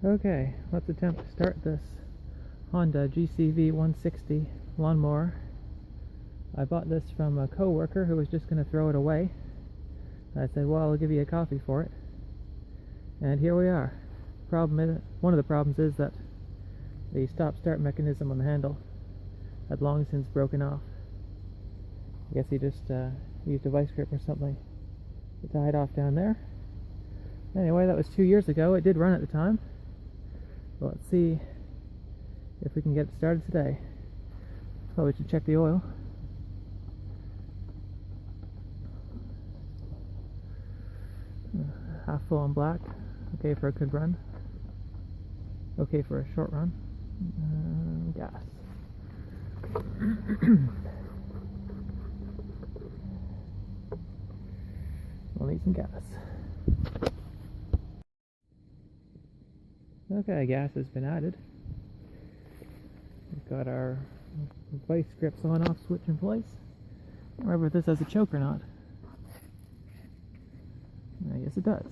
Okay, let's attempt to start this Honda GCV160 lawnmower. I bought this from a coworker who was just going to throw it away. I said, well, I'll give you a copy for it. And here we are. One of the problems is that the stop-start mechanism on the handle had long since broken off. I guess he just used a vice grip or something to tie it off down there. Anyway, that was 2 years ago. It did run at the time. Well, let's see if we can get it started today. Probably should check the oil. Half full on black. Okay for a good run. Okay for a short run. Gas. We'll need some gas. Okay, gas has been added. We've got our vice grips on-off switch in place. I don't remember if this has a choke or not. I guess it does.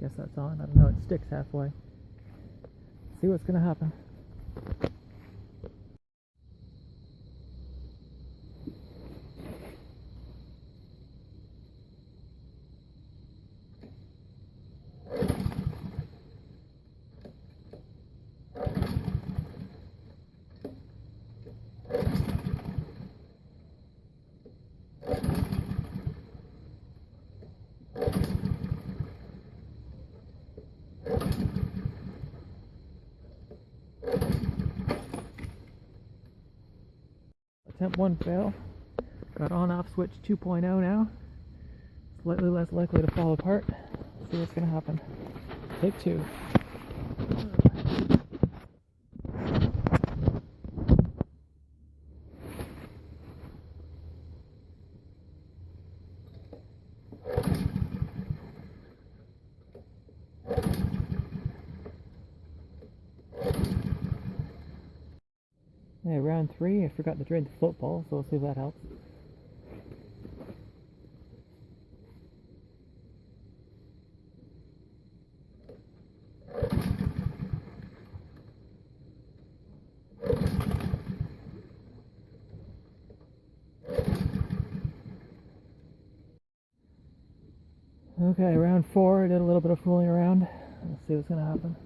Guess that's on. I don't know, it sticks halfway. See what's gonna happen. Attempt 1 fail. Got on-off switch 2.0 now. Slightly less likely to fall apart. Let's see what's going to happen. Take 2. Okay, round 3, I forgot to trade the float ball, so we'll see if that helps. Okay, round 4, I did a little bit of fooling around. Let's see what's going to happen.